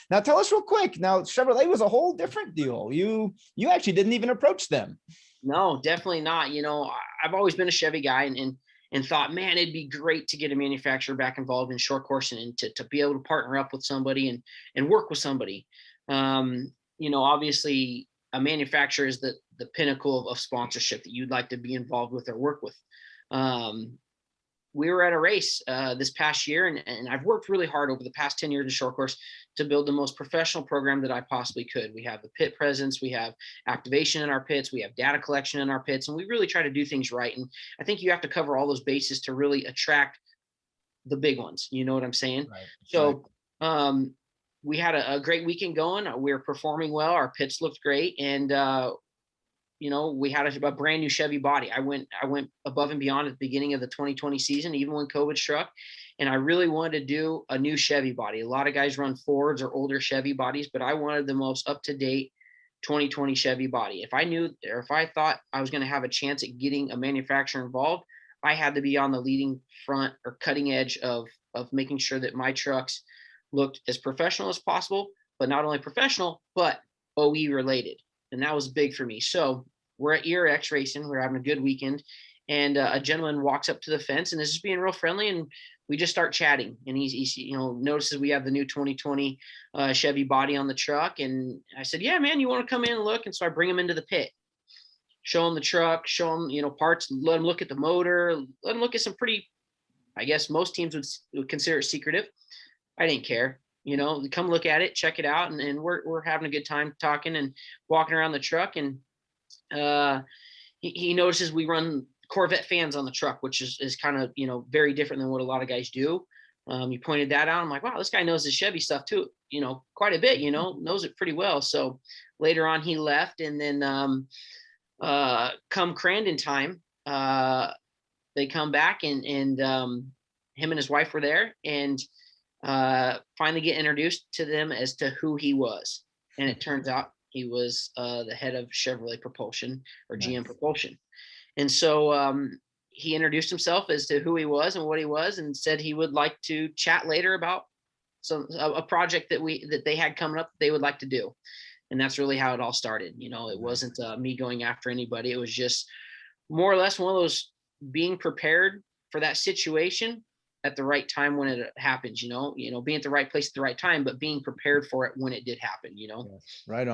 Now tell us real quick. Now Chevrolet was a whole different deal. You actually didn't even approach them. No, definitely not. I've always been a Chevy guy, and thought, man, it'd be great to get a manufacturer back involved in short course, and to be able to partner up with somebody and work with somebody. Obviously a manufacturer is the pinnacle of sponsorship that you'd like to be involved with or work with. We were at a race this past year, and I've worked really hard over the past 10 years of short course to build the most professional program that I possibly could. We have the pit presence, we have activation in our pits, we have data collection in our pits, and we really try to do things right. And I think you have to cover all those bases to really attract the big ones. You know what I'm saying? Right. So we had a great weekend going. We were performing well. Our pits looked great, and we had a brand new Chevy body. I went above and beyond at the beginning of the 2020 season, even when COVID struck. And I really wanted to do a new Chevy body. A lot of guys run Fords or older Chevy bodies, but I wanted the most up-to-date 2020 Chevy body. If I knew, or if I thought I was going to have a chance at getting a manufacturer involved, I had to be on the leading front or cutting edge of making sure that my trucks looked as professional as possible, but not only professional, but OE related. And that was big for me. So we're at ERX racing. We're having a good weekend. And a gentleman walks up to the fence and is just being real friendly. And we just start chatting. And he's notices we have the new 2020 Chevy body on the truck. And I said, yeah, man, you want to come in and look? And so I bring him into the pit, show him the truck, show him, parts, let him look at the motor, let him look at some pretty, I guess most teams would consider it secretive. I didn't care. Come look at it, check it out. And we're having a good time talking and walking around the truck. And he notices we run Corvette fans on the truck, which is kind of, very different than what a lot of guys do. He pointed that out. I'm like, wow, this guy knows his Chevy stuff too, quite a bit, knows it pretty well. So later on he left, and then come Crandon time, they come back, and him and his wife were there, and finally get introduced to them as to who he was. And it turns out he was the head of Chevrolet Propulsion, or GM Propulsion. And so he introduced himself as to who he was and what he was, and said he would like to chat later about a project that they had coming up that they would like to do. And that's really how it all started. It wasn't me going after anybody. It was just more or less one of those being prepared for that situation at the right time when it happens, being at the right place at the right time, but being prepared for it when it did happen. Yes, right on.